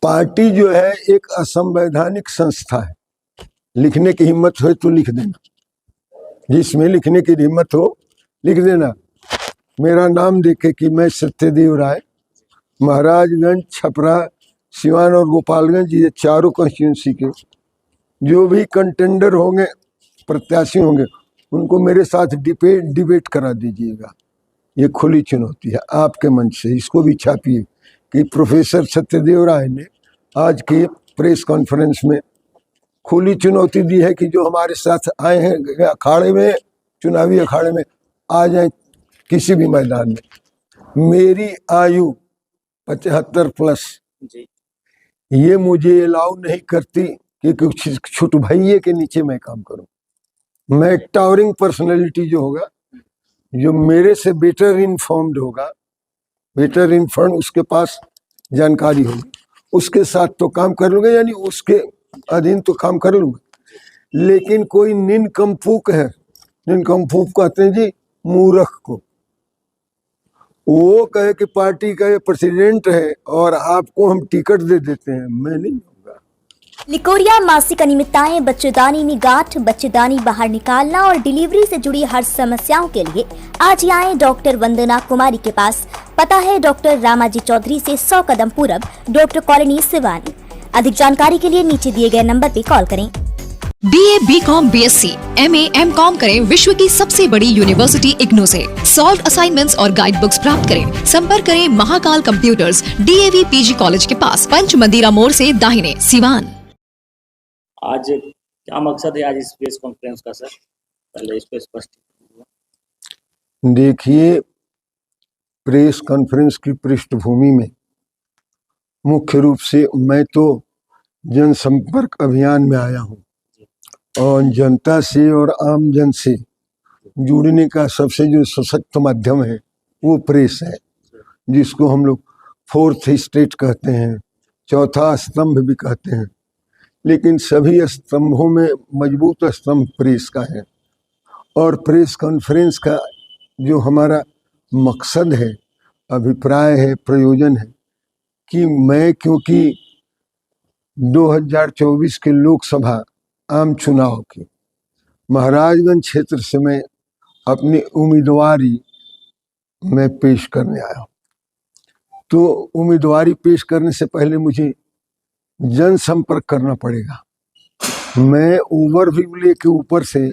Party जो है एक असंवैधानिक संस्था है। लिखने की हिम्मत हो तो लिख देना, जिसमें लिखने की हिम्मत हो लिख देना। मेरा नाम देखे कि मैं सत्यदेव राय, महाराजगंज, छपरा, सिवान और गोपालगंज, ये चारों कॉन्स्टिट्यूंसी के जो भी कंटेंडर होंगे, प्रत्याशी होंगे, उनको मेरे साथ डिबेट करा दीजिएगा। ये खुली चुनौती है आपके मंच से। इसको भी छापिए कि प्रोफेसर सत्यदेव राय ने आज की प्रेस कॉन्फ्रेंस में खुली चुनौती दी है कि जो हमारे साथ आए हैं अखाड़े में, चुनावी अखाड़े में, आ जाए किसी भी मैदान में। मेरी आयु 75 प्लस ये मुझे अलाउ नहीं करती कि कुछ छुट भैये के नीचे मैं काम करूं। मैं टावरिंग पर्सनैलिटी जो होगा, जो मेरे से बेटर इन्फॉर्म्ड होगा, बेटर इन्फॉर्म, उसके पास जानकारी होगी, उसके साथ तो काम कर लूंगा, यानी उसके अधीन तो काम कर लूंगा। लेकिन कोई निनकम्फूक है, निनकम्फूक कहते हैं जी मूर्ख को, वो कहे कि पार्टी का ये प्रेसिडेंट है और आपको हम टिकट दे देते हैं, मैं नहीं होगा। लिकोरिया मासिक अनियमितताएं, बच्चेदानी में गांठ, बच्चेदानी बाहर निकालना और डिलीवरी से जुड़ी हर समस्याओं के लिए आज ही आए डॉक्टर वंदना कुमारी के पास। पता है डॉक्टर रामाजी चौधरी से 100 कदम पूरब, डॉक्टर कॉलोनी सिवानी। अधिक जानकारी के लिए नीचे दिए गए नंबर पे कॉल करें। BA, BCom, BSc, MA, MCom करें विश्व की सबसे बड़ी यूनिवर्सिटी इग्नू से। सॉल्व असाइनमेंट्स और गाइड बुक्स प्राप्त करें। संपर्क करें Mahakal computers, DAV PG college के पास, पंच मंदिरा मोड़ से दाहिने, सिवान। आज क्या मकसद है आज इस प्रेस कॉन्फ्रेंस का सर, पहले इस पे स्पष्ट। देखिए, प्रेस कॉन्फ्रेंस की पृष्ठभूमि में मुख्य रूप से मैं तो जनसंपर्क अभियान में आया हूँ और जनता से और आम जन से जुड़ने का सबसे जो सशक्त माध्यम है वो प्रेस है, जिसको हम लोग फोर्थ स्टेट कहते हैं, चौथा स्तंभ भी कहते हैं। लेकिन सभी स्तंभों में मजबूत स्तंभ प्रेस का है। और प्रेस कॉन्फ्रेंस का जो हमारा मकसद है, अभिप्राय है, प्रयोजन है कि मैं, क्योंकि 2024 के लोकसभा आम चुनाव की महाराजगंज क्षेत्र से मैं अपनी उम्मीदवारी में पेश करने आया हूँ, तो उम्मीदवारी पेश करने से पहले मुझे जनसंपर्क करना पड़ेगा। मैं ओवरव्यू लेके ऊपर से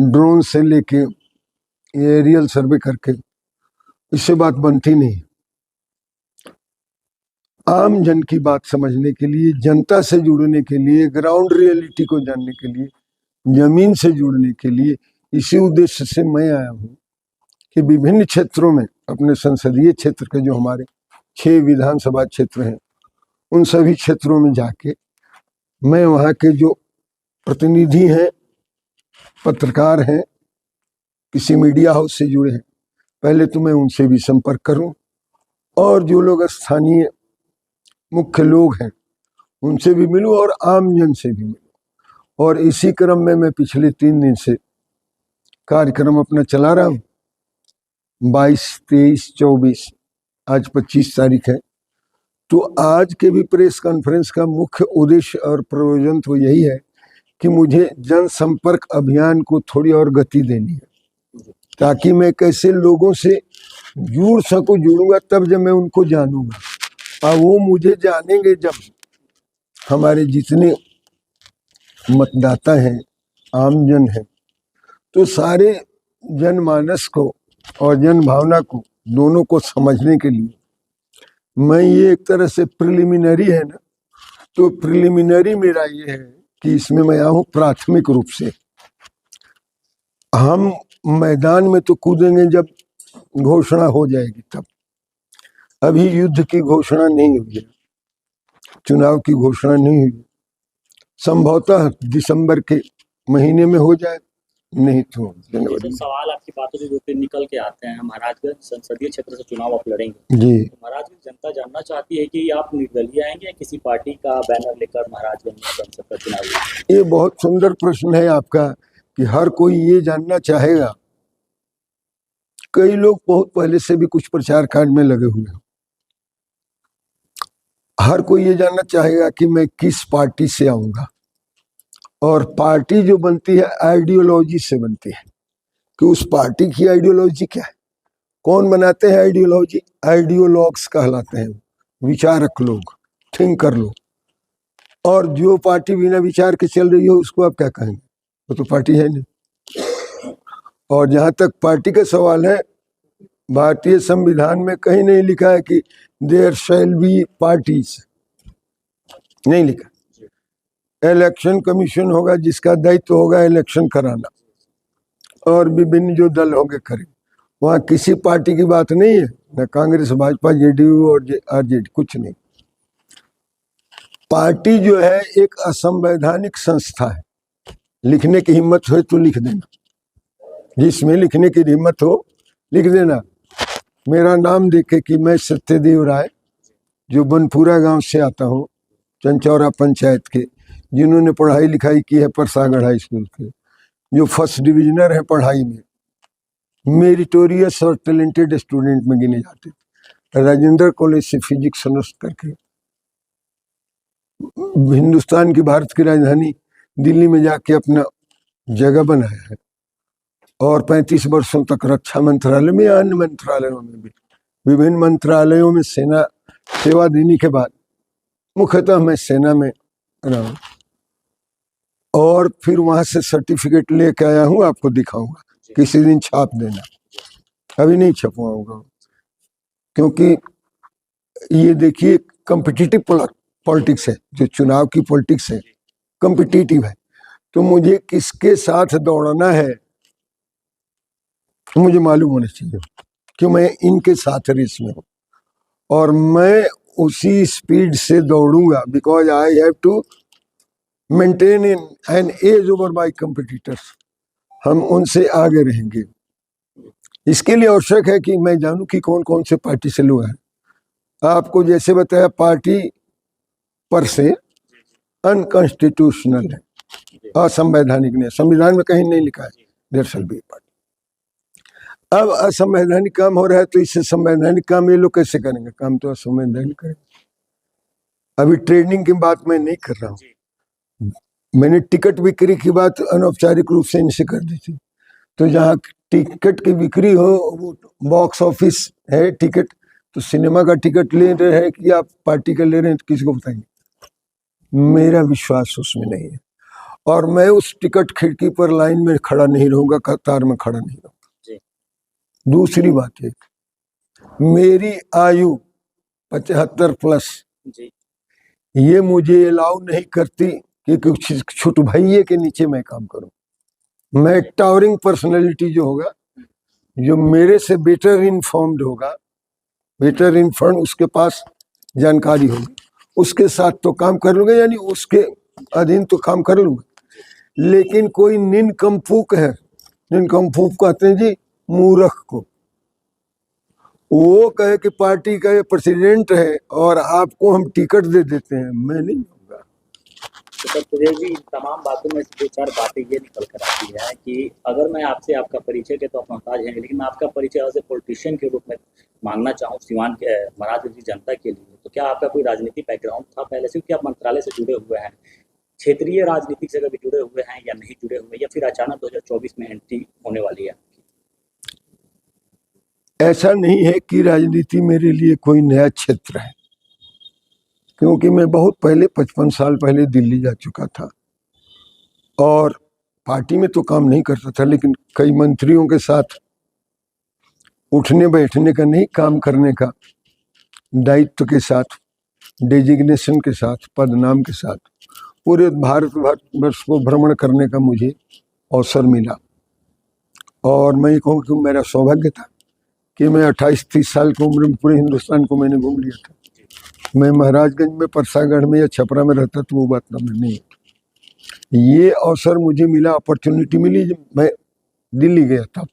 ड्रोन से लेके एरियल सर्वे करके इससे बात बनती नहीं। आम जन की बात समझने के लिए, जनता से जुड़ने के लिए, ग्राउंड रियलिटी को जानने के लिए, जमीन से जुड़ने के लिए, इसी उद्देश्य से मैं आया हूँ कि विभिन्न क्षेत्रों में, अपने संसदीय क्षेत्र के जो हमारे 6 विधानसभा क्षेत्र हैं, उन सभी क्षेत्रों में जाके मैं वहाँ के जो प्रतिनिधि हैं, पत्रकार हैं, किसी मीडिया हाउस से जुड़े हैं, पहले तो मैं उनसे भी संपर्क करूं और जो लोग स्थानीय मुख्य लोग हैं उनसे भी मिलूं और आम जन से भी मिलूं। और इसी क्रम में मैं पिछले 3 दिन से कार्यक्रम अपना चला रहा हूं। 22, 23, 24, आज 25 तारीख है। तो आज के भी प्रेस कॉन्फ्रेंस का मुख्य उद्देश्य और प्रयोजन तो यही है कि मुझे जनसंपर्क अभियान को थोड़ी और गति देनी है, ताकि मैं कैसे लोगों से जुड़ सकूं। जुड़ूंगा तब जब मैं उनको जानूंगा, और वो मुझे जानेंगे जब हमारे जितने मतदाता हैं, आम जन हैं, तो सारे जनमानस को और जन भावना को, दोनों को समझने के लिए मैं, ये एक तरह से प्रिलिमिनरी है ना, तो प्रिलिमिनरी मेरा ये है कि इसमें मैं आया हूँ प्राथमिक रूप से। हम मैदान में तो कूदेंगे जब घोषणा हो जाएगी तब। अभी युद्ध की घोषणा नहीं हुई है, चुनाव की घोषणा नहीं हुई। संभवतः दिसंबर के महीने में हो जाए, नहीं तो जनवरी। सवाल आपकी बातों से जो निकल के आते हैं, महाराजगंज संसदीय क्षेत्र से चुनाव आप लड़ेंगे जी। तो महाराजगंज जनता जानना चाहती है कि आप निर्दलीय आएंगे या किसी पार्टी का बैनर लेकर महाराजगंज में संसद का चुनाव? ये बहुत सुंदर प्रश्न है आपका कि हर कोई ये जानना चाहेगा। कई लोग बहुत पहले से भी कुछ प्रचार कार्य में लगे हुए हैं। हर कोई ये जानना चाहेगा कि मैं किस पार्टी से आऊंगा, और पार्टी जो बनती है आइडियोलॉजी से बनती है कि उस पार्टी की आइडियोलॉजी क्या है। कौन बनाते हैं आइडियोलॉजी? आइडियोलॉग्स कहलाते हैं, विचारक लोग, थिंकर लोग। और जो पार्टी बिना विचार के चल रही हो उसको आप क्या कहेंगे? वो तो पार्टी है नहीं। और जहां तक पार्टी का सवाल है, भारतीय संविधान में कहीं नहीं लिखा है कि देयर शैल बी पार्टीज, नहीं लिखा। इलेक्शन कमीशन होगा जिसका दायित्व होगा इलेक्शन कराना, और विभिन्न जो दल होंगे करें। वहाँ किसी पार्टी की बात नहीं है, न कांग्रेस, भाजपा, जेडीयू और आरजेडी, कुछ नहीं। पार्टी जो है एक असंवैधानिक संस्था है। लिखने की हिम्मत हो तो लिख देना, जिसमें लिखने की हिम्मत हो लिख देना। मेरा नाम देखे कि मैं सत्यदेव राय, जो बनपुरा गांव से आता हूँ, चंचौरा पंचायत के, जिन्होंने पढ़ाई लिखाई की है परसागढ़ हाई स्कूल के, जो फर्स्ट डिविजनर है पढ़ाई में, मेरिटोरियस और टैलेंटेड स्टूडेंट में गिने जाते, राजेंद्र कॉलेज से फिजिक्स ऑनर्स करके हिंदुस्तान की, भारत की राजधानी दिल्ली में जाके अपना जगह बनाया है। और 35 वर्षों तक रक्षा मंत्रालय में या अन्य मंत्रालयों में भी, विभिन्न मंत्रालयों में सेना सेवा देने के बाद मुख्यतः मैं सेना में रहा हूँ। और फिर वहां से सर्टिफिकेट लेके आया हूँ, आपको दिखाऊंगा, किसी दिन छाप देना। अभी नहीं छपवाऊंगा, क्योंकि ये देखिए कॉम्पिटिटिव पॉलिटिक्स है, जो चुनाव की पॉलिटिक्स है कॉम्पिटिटिव है। तो मुझे किसके साथ दौड़ना है मुझे मालूम होना चाहिए कि मैं इनके साथ रेस में हूँ, और मैं उसी स्पीड से दौड़ूंगा, because I have to maintain an edge over my competitors. हम उनसे आगे रहेंगे। इसके लिए आवश्यक है कि मैं जानूं कि कौन कौन से पार्टी से लोग हैं। आपको जैसे बताया, पार्टी पर से अनकॉन्स्टिट्यूशनल है, असंवैधानिक नहीं, संविधान में कहीं नहीं लिखा है देयर शैल बी पार्टी। अब असंवैधानिक काम हो रहा है, तो इससे संवैधानिक काम ये लोग कैसे करेंगे? काम तो असंवैधानिक करेंगे। अभी ट्रेडिंग की बात मैं नहीं कर रहा हूँ, मैंने टिकट बिक्री की बात अनौपचारिक रूप से इनसे कर दी थी। तो जहाँ टिकट की बिक्री हो, वो बॉक्स ऑफिस है टिकट, तो सिनेमा का टिकट ले रहे हैं कि आप पार्टी का ले रहे हैं, तो किसी को बताएंगे? मेरा विश्वास उसमें नहीं है। और मैं उस टिकट खिड़की पर लाइन में खड़ा नहीं रहूंगा, कतार में खड़ा नहीं रहूंगा। दूसरी बात है, मेरी आयु 75 प्लस ये मुझे अलाउ नहीं करती कि कुछ छोटे भैये के नीचे मैं काम करूं। मैं टावरिंग पर्सनैलिटी जो होगा, जो मेरे से बेटर इन्फॉर्म्ड होगा, बेटर इन्फॉर्म, उसके पास जानकारी होगी, उसके साथ तो काम कर लूंगा, यानी उसके अधीन तो काम कर लूंगा। लेकिन कोई निनकम्फूक है, निनकम्फूक कहते हैं जी मूर्ख को, वो कहे कि पार्टी का ये प्रेसिडेंट है और आपको हम टिकट दे देते हैं, मैं नहीं दूंगा। तो सर सुरेश जी, तमाम बातों में से 2-4 बातें ये निकल कर आती है कि अगर मैं आपसे आपका परिचय के तो आप मोहताज हैं, लेकिन मैं आपका परिचय एज ए पॉलिटिशियन के रूप में मांगना चाहूँ सीवान के महाराजगंज की जनता के लिए, तो क्या आपका कोई राजनीतिक बैकग्राउंड था पहले से, कि आप मंत्रालय से जुड़े हुए हैं, क्षेत्रीय राजनीति से कभी जुड़े हुए हैं या नहीं जुड़े हुए, या फिर अचानक 2024 में एंट्री होने वाली है? ऐसा नहीं है कि राजनीति मेरे लिए कोई नया क्षेत्र है, क्योंकि मैं बहुत पहले 55 साल पहले दिल्ली जा चुका था और पार्टी में तो काम नहीं करता था, लेकिन कई मंत्रियों के साथ उठने बैठने का नहीं, काम करने का दायित्व के साथ, डेजिग्नेशन के साथ, पदनाम के साथ पूरे भारतवर्ष को भ्रमण करने का मुझे अवसर मिला। और मैं कहूँ कि मेरा सौभाग्य था कि मैं 28-30 साल की उम्र में पूरे हिंदुस्तान को मैंने घूम लिया था। मैं महाराजगंज में, परसागढ़ में या छपरा में रहता तो वो बात नहीं है। ये अवसर मुझे मिला, अपॉर्चुनिटी मिली जब मैं दिल्ली गया था,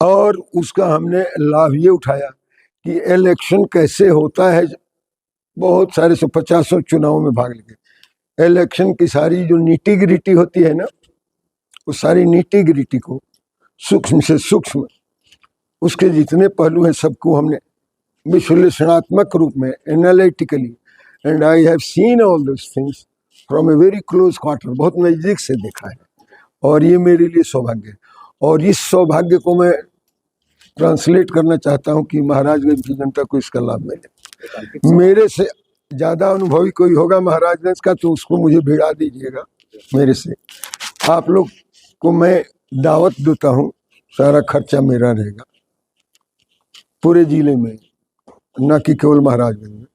और उसका हमने लाभ ये उठाया कि इलेक्शन कैसे होता है। बहुत सारे 50 चुनावों में भाग लिए। इलेक्शन की सारी जो नीटी गिरिटी होती है ना, वो सारी नीटी गिरिटी को सूक्ष्म से सूक्ष्म, उसके जितने पहलू हैं सबको हमने विश्लेषणात्मक रूप में, analytically, and I have seen all this things from a very close quarter, बहुत नज़दीक से देखा है, और ये मेरे लिए सौभाग्य है। और इस सौभाग्य को मैं ट्रांसलेट करना चाहता हूँ कि महाराजगंज की जनता को इसका लाभ मिले। मेरे से ज़्यादा अनुभवी कोई होगा महाराजगंज का तो उसको मुझे भिड़ा दीजिएगा मेरे से। आप लोग को मैं दावत देता हूँ, सारा खर्चा मेरा रहेगा पूरे जिले में, न कि केवल महाराजगंज में।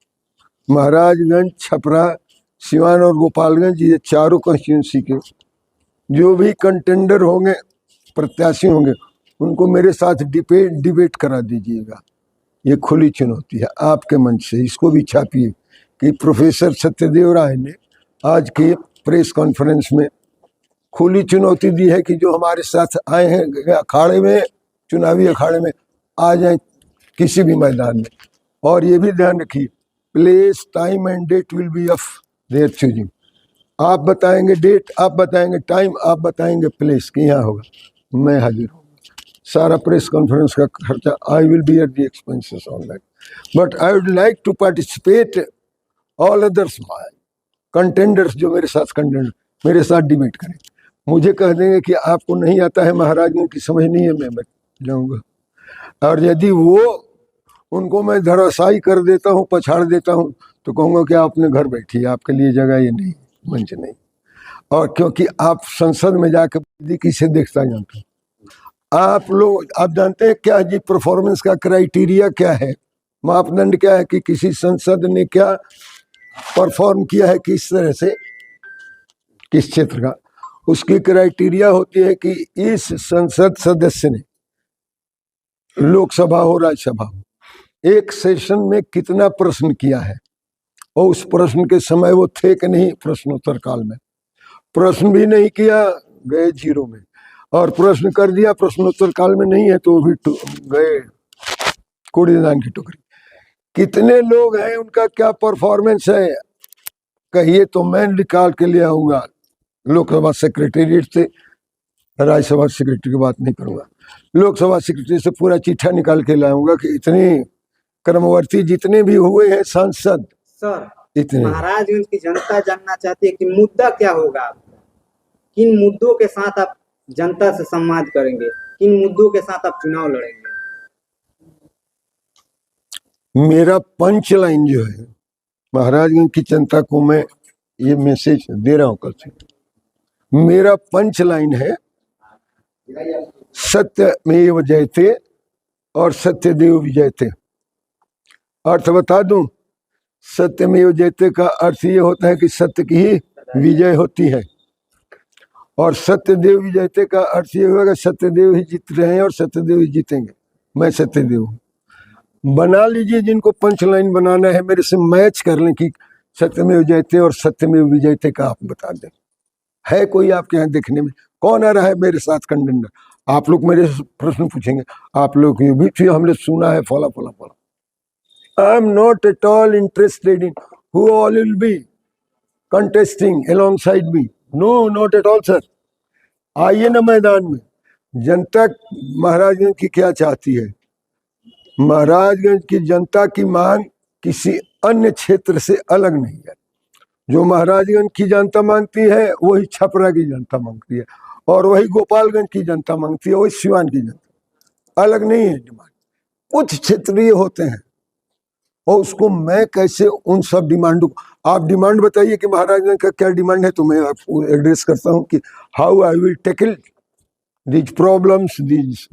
महाराजगंज, छपरा, सिवान और गोपालगंज, ये चारों कॉन्स्टिट्यूंसी के जो भी कंटेंडर होंगे, प्रत्याशी होंगे, उनको मेरे साथ डिबेट करा दीजिएगा। ये खुली चुनौती है आपके मंच से। इसको भी छापिए कि प्रोफेसर सत्यदेव राय ने आज की प्रेस कॉन्फ्रेंस में खुली चुनौती दी है कि जो हमारे साथ आए हैं अखाड़े में, चुनावी अखाड़े में, आ जाए किसी भी मैदान में। और ये भी ध्यान रखिए, place, time and date will be of their choosing. आप बताएंगे डेट, आप बताएंगे टाइम, आप बताएंगे प्लेस कि यहाँ होगा, मैं हाजिर हूँ। सारा प्रेस कॉन्फ्रेंस का खर्चा I will bear the expenses on that, but I would like to participate all others contenders जो मेरे साथ कंटेंडर मेरे साथ डिबेट करें। मुझे कह देंगे कि आपको नहीं आता है, महाराजों की समझ नहीं है, मैं बच जाऊँगा। और यदि वो उनको मैं धराशायी कर देता हूँ, पछाड़ देता हूँ, तो कहूँगा कि आप अपने घर बैठिए, आपके लिए जगह ये नहीं, मंच नहीं। और क्योंकि आप संसद में जाकर किसे देखता जानते हैं आप लोग, आप जानते हैं क्या जी परफॉर्मेंस का क्राइटेरिया क्या है, मापदंड क्या है कि किसी संसद ने क्या परफॉर्म किया है, किस तरह से, किस क्षेत्र का। उसकी क्राइटेरिया होती है कि इस संसद सदस्य ने, लोकसभा हो राज्यसभा हो, एक सेशन में कितना प्रश्न किया है, और उस प्रश्न के समय वो थे कि नहीं प्रश्नोत्तर काल में। प्रश्न भी नहीं किया, गए जीरो में, और प्रश्न कर दिया प्रश्नोत्तर काल में नहीं है तो भी गए कूड़ेदान की टोकरी। कितने लोग हैं, उनका क्या परफॉर्मेंस है, कहिए तो मैं निकाल के ले आऊंगा लोकसभा सेक्रेटेरिएट से। राज्यसभा सेक्रेटरी की बात नहीं करूंगा, लोकसभा सेक्रेटरी से पूरा चिट्ठा निकाल के लाऊंगा कि इतने क्रमवर्ती जितने भी हुए हैं सांसद, सर, इतने। महाराजगंज की जनता जानना चाहती है कि मुद्दा क्या होगा आपका, किन मुद्दों के साथ आप जनता से संवाद करेंगे, किन मुद्दों के साथ आप चुनाव लड़ेंगे। मेरा पंच लाइन जो है, महाराजगंज की जनता को मैं ये मैसेज दे रहा हूं कल से, मेरा पंच लाइन है सत्यमेव जयते और सत्यदेव विजयते। अर्थ बता दूं, सत्यमेव जयते का अर्थ ये होता है कि सत्य की ही विजय होती है, और सत्यदेव विजयते का अर्थ ये होगा सत्यदेव ही जीत रहे हैं और सत्यदेव ही जीतेंगे, मैं सत्यदेव हूँ। बना लीजिए, जिनको पंच लाइन बनाना है मेरे से मैच कर लें कि सत्यमेव जयते और सत्यमेव विजयते का आप बता दें। है कोई आपके यहाँ देखने में, कौन आ रहा है मेरे साथ कंटेंडर? आप लोग मेरे प्रश्न पूछेंगे, आप लोग ये भी हमने सुना है फला फला फला। I am not at all interested in who all will be contesting alongside me, no not at all sir. आइए ना मैदान में, जनता महाराजगंज की क्या चाहती है। महाराजगंज की जनता की मांग किसी अन्य क्षेत्र से अलग नहीं है। जो महाराजगंज की जनता मांगती है वही छपरा की जनता मांगती है, और वही गोपालगंज की जनता मांगती है, वही सिवान की जनता, अलग नहीं है डिमांड। कुछ क्षेत्रीय होते हैं, और उसको मैं कैसे उन सब डिमांडों को, आप डिमांड बताइए कि महाराजगंज का क्या डिमांड है, तो मैं आपको एड्रेस करता हूँ कि how I will tackle these problems, these